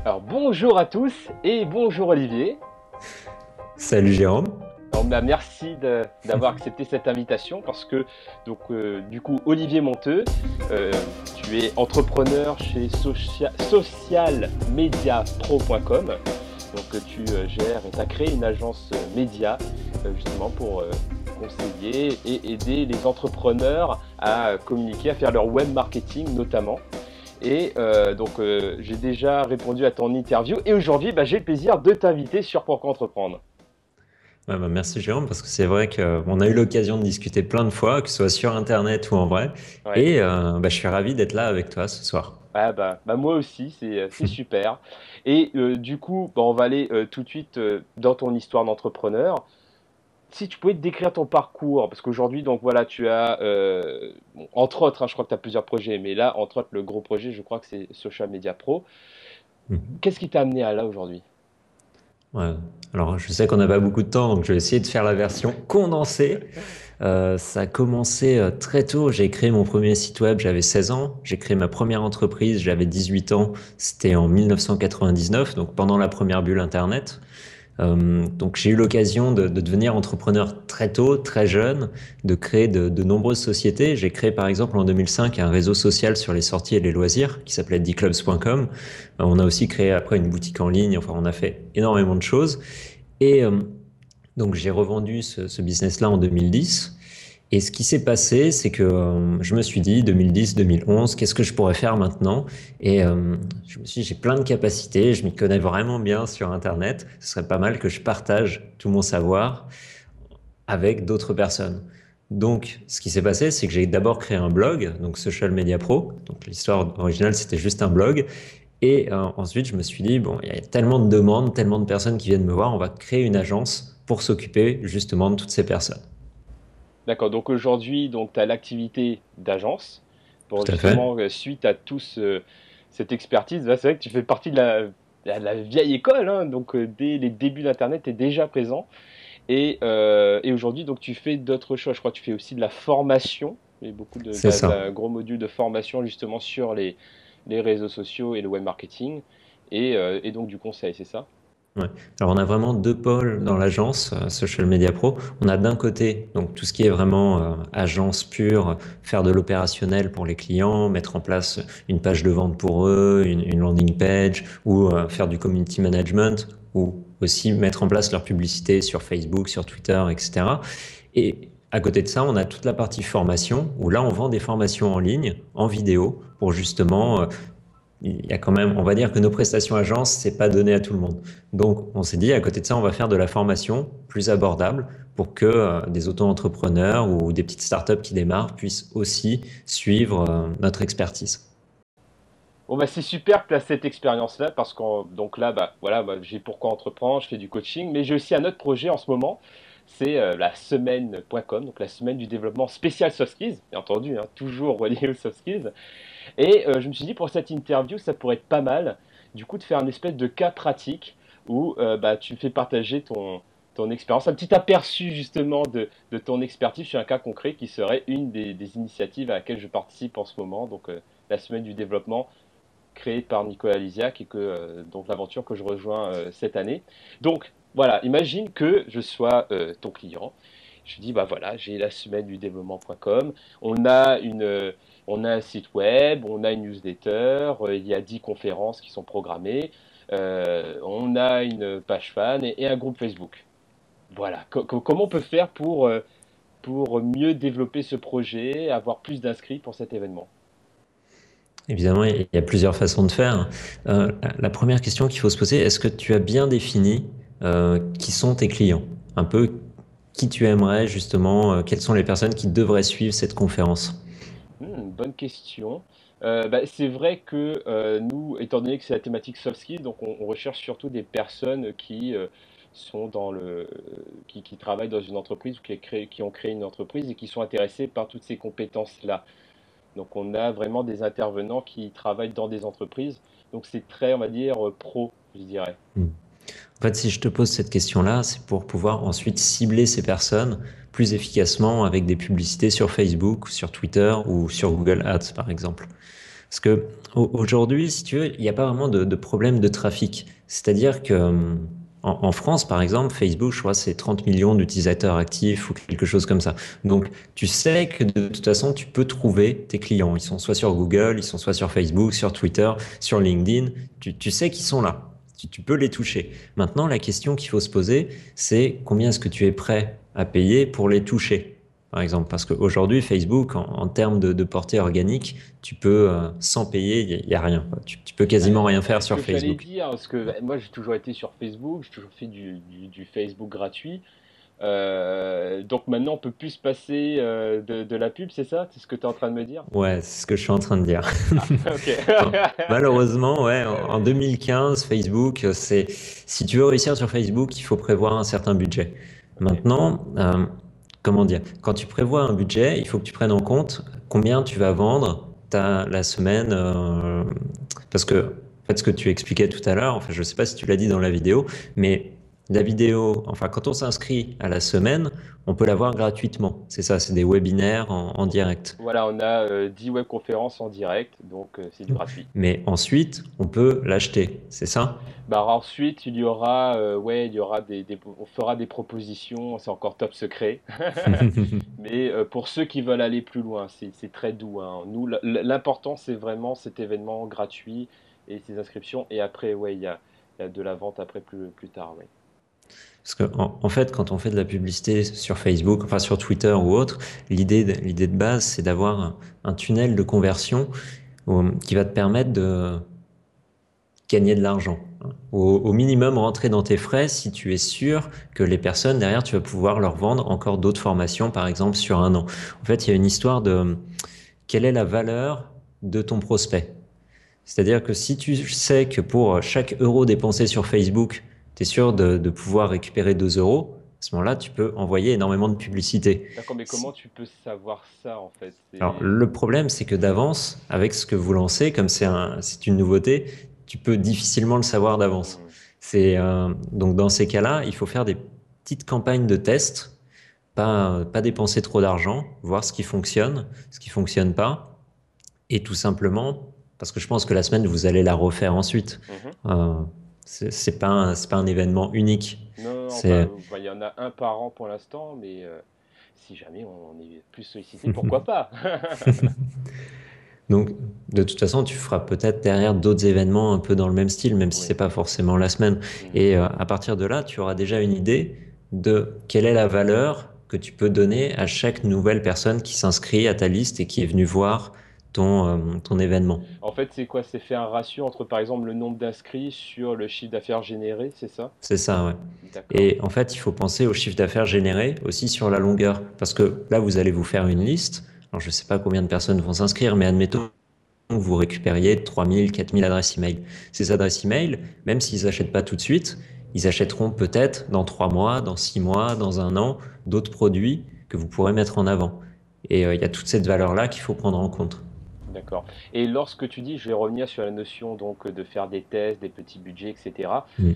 Alors bonjour à tous et bonjour Olivier. Salut Jérôme. Alors, merci d'avoir accepté cette invitation parce que du coup Olivier Monteux, euh, tu es entrepreneur chez socialmediapro.com. Donc tu gères et tu as créé une agence média justement pour conseiller et aider les entrepreneurs à communiquer, à faire leur web marketing notamment. Et j'ai déjà répondu à ton interview et aujourd'hui, j'ai le plaisir de t'inviter sur Pourquoi Entreprendre. Ouais, merci Jérôme, parce que c'est vrai qu'on a eu l'occasion de discuter plein de fois, que ce soit sur Internet ou en vrai. Ouais. Et je suis ravi d'être là avec toi ce soir. Moi aussi, c'est super. Et du coup, on va aller tout de suite dans ton histoire d'entrepreneur. Si tu pouvais te décrire ton parcours, parce qu'aujourd'hui, donc voilà, tu as, bon, entre autres, hein, je crois que tu as plusieurs projets, mais là, entre autres, le gros projet, je crois que c'est Social Media Pro. Mhm. Qu'est-ce qui t'a amené à là aujourd'hui? Ouais. Alors, je sais qu'on n'a pas beaucoup de temps, donc je vais essayer de faire la version condensée. Ça a commencé très tôt. J'ai créé mon premier site web, j'avais 16 ans. J'ai créé ma première entreprise, j'avais 18 ans. C'était en 1999, donc pendant la première bulle Internet. Donc j'ai eu l'occasion de devenir entrepreneur très tôt, très jeune, de créer de nombreuses sociétés. J'ai créé par exemple en 2005 un réseau social sur les sorties et les loisirs qui s'appelait dclubs.com. On a aussi créé après une boutique en ligne. Enfin, on a fait énormément de choses. Et donc j'ai revendu ce business-là en 2010. Et ce qui s'est passé, c'est que je me suis dit, 2010-2011, qu'est-ce que je pourrais faire maintenant? Et je me suis dit, j'ai plein de capacités, je m'y connais vraiment bien sur Internet. Ce serait pas mal que je partage tout mon savoir avec d'autres personnes. Donc, ce qui s'est passé, c'est que j'ai d'abord créé un blog, donc Social Media Pro. Donc, l'histoire originale, c'était juste un blog. Et ensuite, je me suis dit, bon, il y a tellement de demandes, tellement de personnes qui viennent me voir, on va créer une agence pour s'occuper justement de toutes ces personnes. D'accord, donc aujourd'hui, donc tu as l'activité d'agence pour Tout à fait. justement, suite à cette expertise, là, c'est vrai que tu fais partie de la vieille école, hein, donc dès les débuts d'Internet, tu es déjà présent. Et aujourd'hui, donc tu fais d'autres choses. Je crois que tu fais aussi de la formation, et C'est ça. un gros module de formation justement sur les réseaux sociaux et le web marketing, et donc du conseil, c'est ça? Ouais. Alors on a vraiment deux pôles dans l'agence Social Media Pro. On a d'un côté donc tout ce qui est vraiment agence pure, faire de l'opérationnel pour les clients, mettre en place une page de vente pour eux, une landing page, ou faire du community management, ou aussi mettre en place leur publicité sur Facebook, sur Twitter, etc. Et à côté de ça, on a toute la partie formation, où là on vend des formations en ligne, en vidéo, pour justement il y a quand même, on va dire que nos prestations agences, c'est pas donné à tout le monde. Donc, on s'est dit, à côté de ça, on va faire de la formation plus abordable pour que des auto-entrepreneurs ou des petites startups qui démarrent puissent aussi suivre notre expertise. Bon, c'est super que tu as cette expérience-là parce que donc là, voilà, j'ai pourquoi entreprendre, je fais du coaching, mais j'ai aussi un autre projet en ce moment, c'est la semaine.com, donc la semaine du développement spécial soft skills, bien entendu, hein, toujours relié aux soft skills. Et je me suis dit pour cette interview, ça pourrait être pas mal, du coup, de faire un espèce de cas pratique où tu me fais partager ton expérience, un petit aperçu justement de ton expertise sur un cas concret qui serait une des initiatives à laquelle je participe en ce moment, donc la semaine du développement créée par Nicolas Lisiac et donc l'aventure que je rejoins cette année. Donc voilà, imagine que je sois ton client. Je dis, bah voilà, j'ai la semaine du développement.com. On a un site web, on a une newsletter, il y a 10 conférences qui sont programmées, on a une page fan et un groupe Facebook. Voilà, comment on peut faire pour mieux développer ce projet, avoir plus d'inscrits pour cet événement? Évidemment, il y a plusieurs façons de faire. La première question qu'il faut se poser, est-ce que tu as bien défini qui sont tes clients? Un peu qui tu aimerais justement, quelles sont les personnes qui devraient suivre cette conférence? Bonne question. C'est vrai que nous, étant donné que c'est la thématique soft skills, donc on recherche surtout des personnes qui sont qui travaillent dans une entreprise ou qui ont créé une entreprise et qui sont intéressées par toutes ces compétences-là. Donc on a vraiment des intervenants qui travaillent dans des entreprises. Donc c'est très, on va dire, pro, je dirais. Hmm. En fait, si je te pose cette question-là, c'est pour pouvoir ensuite cibler ces personnes plus efficacement avec des publicités sur Facebook, sur Twitter ou sur Google Ads, par exemple. Parce que aujourd'hui, si tu veux, il n'y a pas vraiment de problème de trafic. C'est-à-dire que en France, par exemple, Facebook, je crois, c'est 30 millions d'utilisateurs actifs ou quelque chose comme ça. Donc, tu sais que de toute façon, tu peux trouver tes clients. Ils sont soit sur Google, ils sont soit sur Facebook, sur Twitter, sur LinkedIn. Tu sais qu'ils sont là. Tu peux les toucher. Maintenant, la question qu'il faut se poser, c'est combien est-ce que tu es prêt à payer pour les toucher? Par exemple, parce qu'aujourd'hui, Facebook, en termes de portée organique, tu peux, sans payer, il y a rien, quoi. Tu peux quasiment rien faire C'est ce sur que j'allais Facebook. dire, parce que moi j'ai toujours été sur Facebook, j'ai toujours fait du Facebook gratuit. Donc maintenant on peut plus se passer de la pub, c'est ça? C'est ce que tu es en train de me dire? Ouais, c'est ce que je suis en train de dire. Ah, ok. Malheureusement, ouais, en 2015, Facebook, si tu veux réussir sur Facebook, il faut prévoir un certain budget. Ok. Maintenant, comment dire, quand tu prévois un budget, il faut que tu prennes en compte combien tu vas vendre la semaine, parce que, en fait, ce que tu expliquais tout à l'heure, enfin, je ne sais pas si tu l'as dit dans la vidéo, mais la vidéo, enfin, quand on s'inscrit à la semaine, on peut l'avoir gratuitement. C'est ça, c'est des webinaires en direct. Voilà, on a 10 webconférences en direct, donc c'est du gratuit. Mais ensuite, on peut l'acheter, c'est ça? Bah ensuite il y aura, ouais, il y aura on fera des propositions, c'est encore top secret. Mais pour ceux qui veulent aller plus loin, c'est très doux, hein. Nous, l'important, c'est vraiment cet événement gratuit et ces inscriptions. Et après, ouais, il y a de la vente après plus tard, ouais. Parce que, en fait, quand on fait de la publicité sur Facebook, enfin sur Twitter ou autre, l'idée de base, c'est d'avoir un tunnel de conversion qui va te permettre de gagner de l'argent, hein. Au minimum, rentrer dans tes frais si tu es sûr que les personnes derrière, tu vas pouvoir leur vendre encore d'autres formations, par exemple, sur un an. En fait, il y a une histoire de quelle est la valeur de ton prospect. C'est-à-dire que si tu sais que pour chaque euro dépensé sur Facebook, tu es sûr de pouvoir récupérer 2 euros, à ce moment-là, tu peux envoyer énormément de publicité. D'accord, mais comment tu peux savoir ça, en fait? Alors, le problème, c'est que d'avance, avec ce que vous lancez, comme c'est une nouveauté, tu peux difficilement le savoir d'avance. Hmm. Donc, dans ces cas-là, il faut faire des petites campagnes de test, pas dépenser trop d'argent, voir ce qui fonctionne pas, et tout simplement, parce que je pense que la semaine, vous allez la refaire ensuite. Mhm. Euh, c'est pas un événement unique. Non, non, non, C'est, bah, il y en a un par an pour l'instant, mais si jamais on est plus sollicité, pourquoi pas? donc, de toute façon, tu feras peut-être derrière d'autres événements un peu dans le même style, même si Oui. c'est pas forcément la semaine. Mhm. Et à partir de là, tu auras déjà une idée de quelle est la valeur que tu peux donner à chaque nouvelle personne qui s'inscrit à ta liste et qui est venue voir ton événement. En fait, c'est quoi? C'est faire un ratio entre, par exemple, le nombre d'inscrits sur le chiffre d'affaires généré, c'est ça? C'est ça, ouais. D'accord. Et en fait, il faut penser au chiffre d'affaires généré aussi sur la longueur. Parce que là, vous allez vous faire une liste. Alors, je ne sais pas combien de personnes vont s'inscrire, mais admettons que vous récupériez 3000, 4000 adresses email. Ces adresses email, même s'ils n'achètent pas tout de suite, ils achèteront peut-être dans 3 mois, dans 6 mois, dans un an, d'autres produits que vous pourrez mettre en avant. Et il y a toute cette valeur-là qu'il faut prendre en compte. D'accord. Et lorsque tu dis, je vais revenir sur la notion donc de faire des tests, des petits budgets, etc. Mm.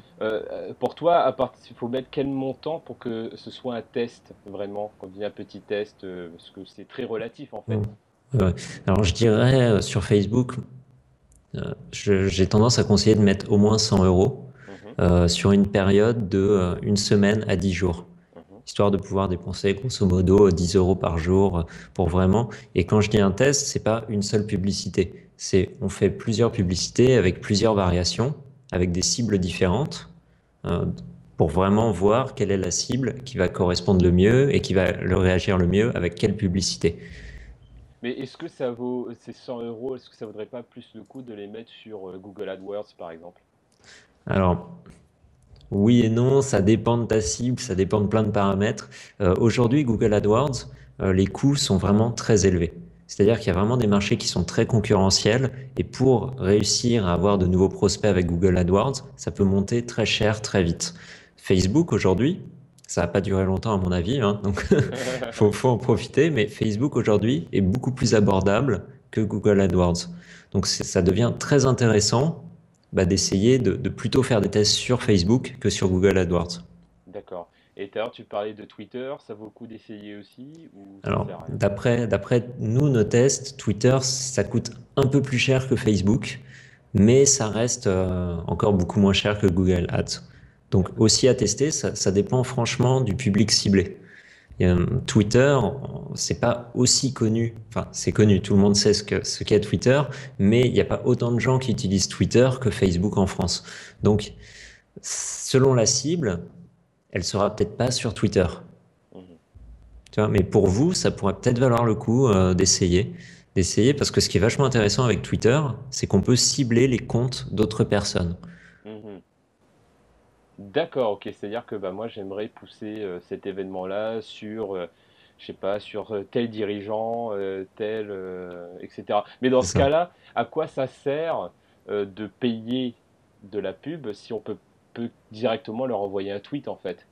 Pour toi, il faut mettre quel montant pour que ce soit un test vraiment, quand on dit un petit test, parce que c'est très relatif en Mm. fait. Ouais. Alors, je dirais sur Facebook, j'ai tendance à conseiller de mettre au moins 100 euros Mhm, sur une période de une semaine à 10 jours, mhm. histoire de pouvoir dépenser grosso modo 10 euros par jour pour vraiment. Et quand je dis un test, c'est pas une seule publicité. On fait plusieurs publicités avec plusieurs variations, avec des cibles différentes, euh, pour vraiment voir quelle est la cible qui va correspondre le mieux et qui va le réagir le mieux avec quelle publicité. Mais est-ce que ça vaut ces 100 euros, est-ce que ça vaudrait pas plus le coup de les mettre sur Google AdWords par exemple? Alors, oui et non, ça dépend de ta cible, ça dépend de plein de paramètres. Aujourd'hui, Google AdWords, les coûts sont vraiment très élevés. C'est-à-dire qu'il y a vraiment des marchés qui sont très concurrentiels et pour réussir à avoir de nouveaux prospects avec Google AdWords, ça peut monter très cher très vite. Facebook aujourd'hui, ça n'a pas duré longtemps à mon avis, hein, donc faut en profiter, mais Facebook aujourd'hui est beaucoup plus abordable que Google AdWords. Donc ça devient très intéressant d'essayer de plutôt faire des tests sur Facebook que sur Google AdWords. D'accord. Et tout à l'heure, tu parlais de Twitter, ça vaut le coup d'essayer aussi ou ça Alors, sert à rien? d'après nous, nos tests, Twitter, ça coûte un peu plus cher que Facebook, mais ça reste encore beaucoup moins cher que Google Ads. Donc, D'accord. aussi à tester, ça dépend franchement du public ciblé. Twitter, c'est pas aussi connu. Enfin, c'est connu, tout le monde sait ce qu'est Twitter, mais il n'y a pas autant de gens qui utilisent Twitter que Facebook en France. Donc, selon la cible, elle sera peut-être pas sur Twitter. Mhm. Tu vois, mais pour vous, ça pourrait peut-être valoir le coup d'essayer, parce que ce qui est vachement intéressant avec Twitter, c'est qu'on peut cibler les comptes d'autres personnes. Mhm. D'accord, ok. C'est-à-dire que bah, moi, j'aimerais pousser cet événement-là sur, je sais pas, sur tel dirigeant, tel, etc. Mais dans C'est ce ça. cas-là, à quoi ça sert de payer de la pub si on peut directement leur envoyer un tweet en fait?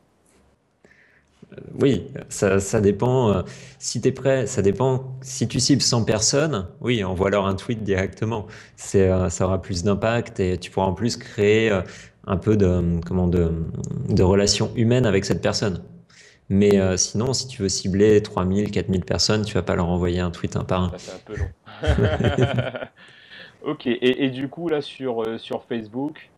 Oui, ça dépend. Si tu es prêt, ça dépend. Si tu cibles 100 personnes, oui, envoie-leur un tweet directement. Ça aura plus d'impact et tu pourras en plus créer un peu de relation humaine avec cette personne. Mais sinon, si tu veux cibler 3000, 4000 personnes, tu vas pas leur envoyer un tweet un par un. Ça fait un peu long. Ok, et du coup, là, sur Facebook,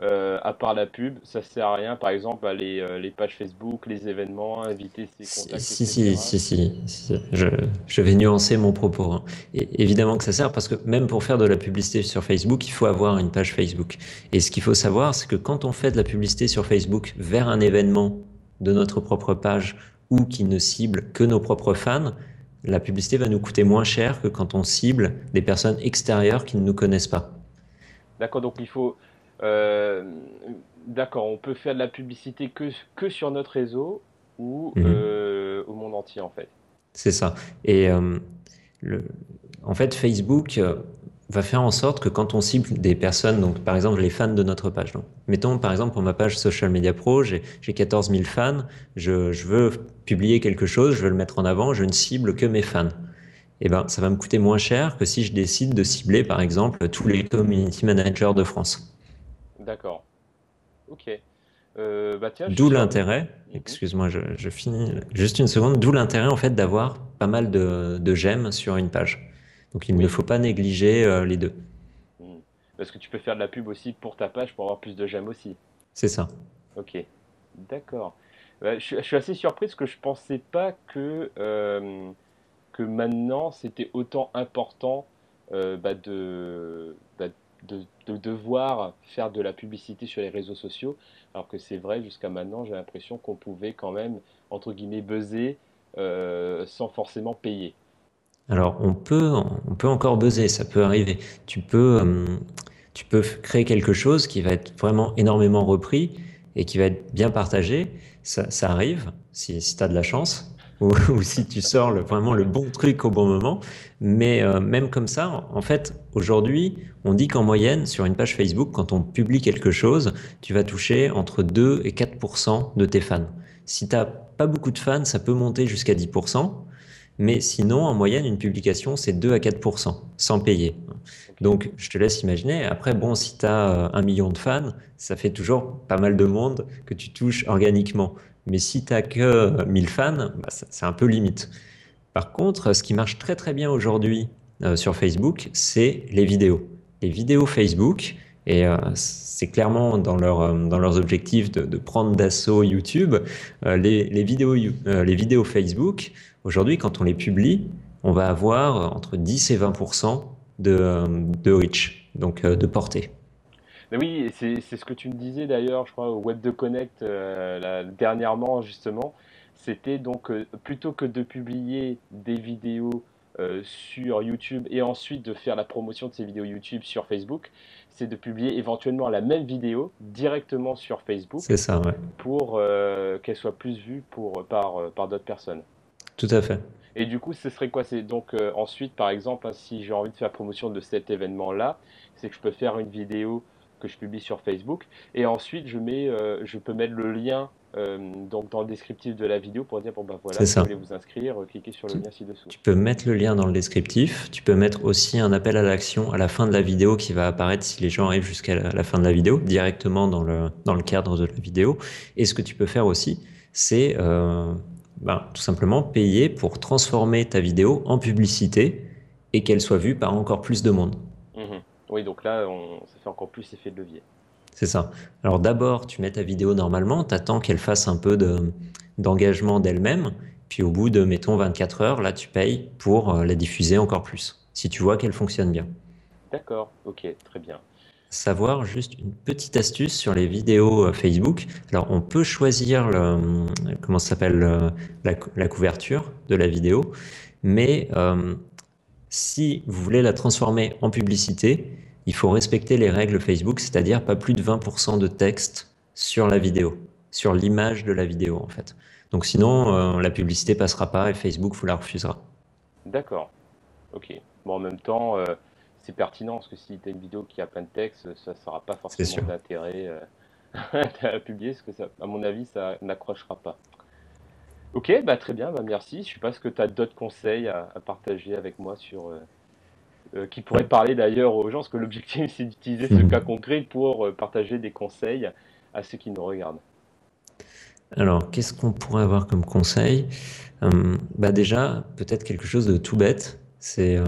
à part la pub, ça sert à rien, par exemple, bah, les pages Facebook, les événements, inviter ses Si, contacts, si, si, etc. si, si. Je vais nuancer mon propos, hein. Et évidemment que ça sert parce que même pour faire de la publicité sur Facebook, il faut avoir une page Facebook. Et ce qu'il faut savoir, c'est que quand on fait de la publicité sur Facebook vers un événement de notre propre page ou qui ne cible que nos propres fans, la publicité va nous coûter moins cher que quand on cible des personnes extérieures qui ne nous connaissent pas. D'accord, donc il faut... euh, d'accord, on peut faire de la publicité que sur notre réseau ou Mhm. au monde entier, en fait. C'est ça. Et le, en fait, Facebook va faire en sorte que quand on cible des personnes, donc par exemple les fans de notre page, donc, mettons par exemple pour ma page Social Media Pro, j'ai 14 000 fans, je veux publier quelque chose, je veux le mettre en avant, je ne cible que mes fans. Et ben, ça va me coûter moins cher que si je décide de cibler par exemple tous les community managers de France. D'accord, ok. Bah tiens, je suis D'où sur... l'intérêt, Mhm. excuse-moi, je finis juste une seconde, d'où l'intérêt en fait d'avoir pas mal de j'aime sur une page. Donc il ne Oui. faut pas négliger les deux. Mhm. Parce que tu peux faire de la pub aussi pour ta page pour avoir plus de j'aime aussi. C'est ça. Ok, d'accord. Je suis assez surpris parce que je pensais pas que maintenant c'était autant important bah, de devoir faire de la publicité sur les réseaux sociaux, alors que c'est vrai, jusqu'à maintenant, j'ai l'impression qu'on pouvait quand même, entre guillemets, buzzer sans forcément payer. Alors on peut encore buzzer, ça peut arriver. Tu peux créer quelque chose qui va être vraiment énormément repris et qui va être bien partagé. Ça arrive si tu as de la chance ou si tu sors vraiment le bon truc au bon moment. Mais même comme ça, en fait, aujourd'hui, on dit qu'en moyenne, sur une page Facebook, quand on publie quelque chose, tu vas toucher entre 2 et 4% de tes fans. Si tu n'as pas beaucoup de fans, ça peut monter jusqu'à 10%. Mais sinon, en moyenne, une publication, c'est 2 à 4% sans payer. Ok. Donc, je te laisse imaginer. Après, bon, si tu as 1 million de fans, ça fait toujours pas mal de monde que tu touches organiquement. Mais si tu n'as que 1000 fans, bah, c'est un peu limite. Par contre, ce qui marche très très bien aujourd'hui sur Facebook, c'est les vidéos. Les vidéos Facebook, et c'est clairement dans leurs objectifs de prendre d'assaut YouTube, les vidéos Facebook, aujourd'hui, quand on les publie, on va avoir entre 10 et 20% de reach, donc de portée. Mais oui, c'est ce que tu me disais d'ailleurs, je crois, au Web de Connect dernièrement, justement. C'était donc plutôt que de publier des vidéos sur YouTube et ensuite de faire la promotion de ces vidéos YouTube sur Facebook, c'est de publier éventuellement la même vidéo directement sur C'est Facebook ça, ouais. pour qu'elle soit plus vue par d'autres personnes. Tout à fait. Et du coup, ce serait quoi? C'est donc ensuite, par exemple, hein, si j'ai envie de faire promotion de cet événement-là, c'est que je peux faire une vidéo que je publie sur Facebook et ensuite je peux mettre le lien donc dans le descriptif de la vidéo pour dire, bon bah voilà, C'est si vous ça. voulez vous inscrire, cliquez sur le Tu, lien ci-dessous. tu peux mettre le lien dans le descriptif. Tu peux mettre aussi un appel à l'action à la fin de la vidéo qui va apparaître si les gens arrivent jusqu'à la fin de la vidéo, directement dans le cadre de la vidéo. Et ce que tu peux faire aussi, c'est tout simplement payer pour transformer ta vidéo en publicité et qu'elle soit vue par encore plus de monde. Mhm. Oui, donc là, ça fait encore plus effet de levier. C'est ça. Alors d'abord, tu mets ta vidéo normalement, tu attends qu'elle fasse un peu d'engagement d'elle-même, puis au bout de, mettons, 24 heures, là, tu payes pour la diffuser encore plus, si tu vois qu'elle fonctionne bien. D'accord, ok, très bien. Savoir juste une petite astuce sur les vidéos Facebook. Alors, on peut choisir comment ça s'appelle, la couverture de la vidéo, mais si vous voulez la transformer en publicité, il faut respecter les règles Facebook, c'est-à-dire pas plus de 20% de texte sur la vidéo, sur l'image de la vidéo en fait. Donc sinon, la publicité passera pas et Facebook vous la refusera. D'accord, ok. Bon, en même temps, c'est pertinent parce que si tu as une vidéo qui a plein de texte, ça n'aura pas C'est forcément sûr. d'intérêt à la publier parce que ça, à mon avis, ça n'accrochera pas. Ok, bah très bien, bah merci. Je sais pas ce que tu as d'autres conseils à partager avec moi qui pourraient Ouais. parler d'ailleurs aux gens, parce que l'objectif c'est d'utiliser ce cas concret pour partager des conseils à ceux qui nous regardent. Alors, qu'est-ce qu'on pourrait avoir comme conseil? Déjà, peut-être quelque chose de tout bête, c'est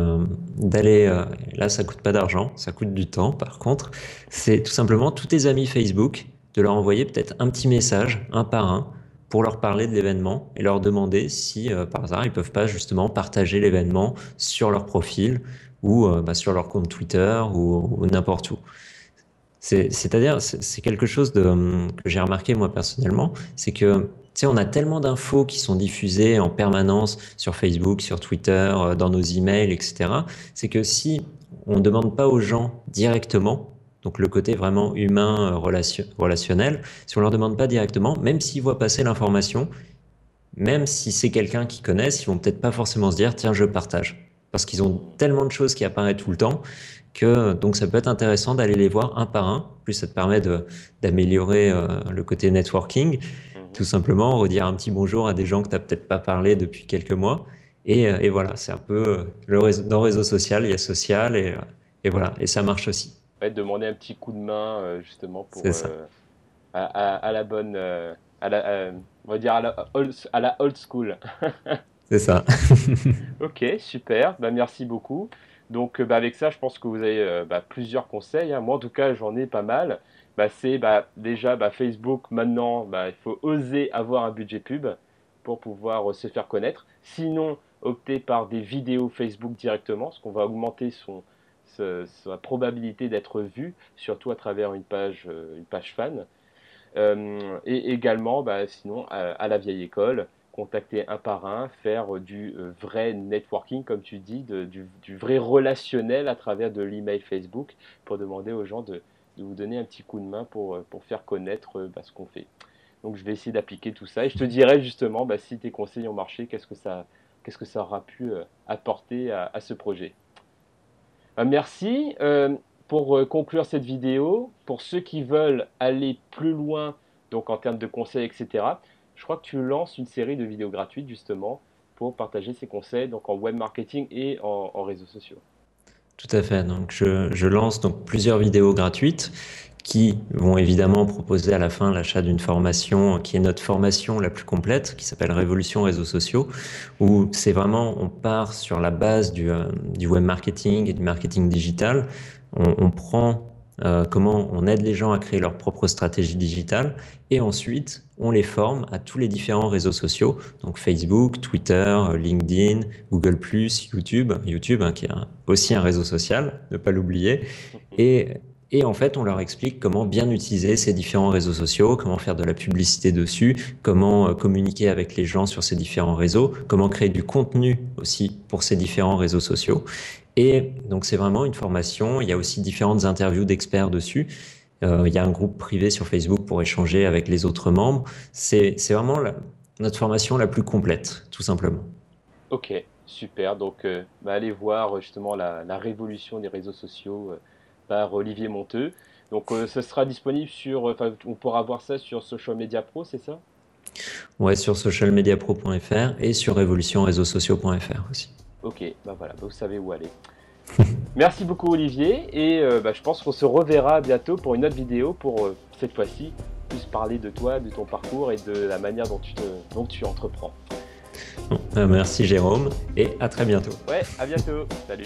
d'aller, là ça coûte pas d'argent, ça coûte du temps par contre, c'est tout simplement tous tes amis Facebook, de leur envoyer peut-être un petit message, un par un, pour leur parler de l'événement et leur demander si par hasard ils peuvent pas justement partager l'événement sur leur profil ou sur leur compte Twitter ou n'importe où. C'est-à-dire, c'est quelque chose que j'ai remarqué moi personnellement, c'est que, tu sais, on a tellement d'infos qui sont diffusées en permanence sur Facebook, sur Twitter, dans nos emails, etc. C'est que si on ne demande pas aux gens directement, donc le côté vraiment humain, relationnel, si on leur demande pas directement, même s'ils voient passer l'information, même si c'est quelqu'un qu'ils connaissent, ils vont peut-être pas forcément se dire, tiens, je partage. Parce qu'ils ont Mhm. tellement de choses qui apparaissent tout le temps que donc ça peut être intéressant d'aller les voir un par un. En plus, ça te permet d'améliorer le côté networking, Mhm. tout simplement, redire un petit bonjour à des gens que tu n'as peut-être pas parlé depuis quelques mois. Et voilà, c'est un peu dans le réseau social, il y a social et voilà, et ça marche aussi. Ouais, demander un petit coup de main justement C'est pour ça. à la bonne, on va dire à la old school. C'est ça. Ok, super, bah, merci beaucoup. Donc bah, avec ça, je pense que vous avez plusieurs conseils, hein. Moi en tout cas, j'en ai pas mal. C'est déjà Facebook, maintenant, il faut oser avoir un budget pub pour pouvoir se faire connaître. Sinon, opter par des vidéos Facebook directement, parce qu'on va augmenter sa probabilité d'être vu, surtout à travers une page fan. Et également, sinon, à la vieille école, contacter un par un, faire du vrai networking, comme tu dis, du vrai relationnel à travers de l'email Facebook pour demander aux gens de vous donner un petit coup de main pour faire connaître ce qu'on fait. Donc je vais essayer d'appliquer tout ça et je te dirai justement si tes conseils ont marché, qu'est-ce que ça aura pu apporter à ce projet. Merci. Pour conclure cette vidéo, pour ceux qui veulent aller plus loin, donc en termes de conseils, etc., je crois que tu lances une série de vidéos gratuites justement pour partager ces conseils donc en web marketing et en réseaux sociaux. Tout à fait. Donc, je lance donc plusieurs vidéos gratuites qui vont évidemment proposer à la fin l'achat d'une formation qui est notre formation la plus complète, qui s'appelle Révolution réseaux sociaux, où c'est vraiment, on part sur la base du web marketing et du marketing digital. On prend comment on aide les gens à créer leur propre stratégie digitale et ensuite on les forme à tous les différents réseaux sociaux, donc Facebook, Twitter, LinkedIn, Google+, YouTube qui est aussi un réseau social, ne pas l'oublier. Et, et en fait, on leur explique comment bien utiliser ces différents réseaux sociaux, comment faire de la publicité dessus, comment communiquer avec les gens sur ces différents réseaux, comment créer du contenu aussi pour ces différents réseaux sociaux. Et donc, c'est vraiment une formation. Il y a aussi différentes interviews d'experts dessus. Il y a un groupe privé sur Facebook pour échanger avec les autres membres. C'est vraiment notre formation la plus complète, tout simplement. Ok, super. Donc allez voir justement la révolution des réseaux sociaux par Olivier Monteux. Donc ce sera disponible on pourra voir ça sur Social Media Pro, c'est ça? Ouais, sur socialmediapro.fr et sur révolutionreseauxsociaux.fr aussi. Ok, bah voilà, vous savez où aller. Merci beaucoup Olivier, et je pense qu'on se reverra bientôt pour une autre vidéo pour cette fois-ci plus parler de toi, de ton parcours et de la manière dont tu entreprends. Bon, merci Jérôme et à très bientôt. Ouais, à bientôt, salut.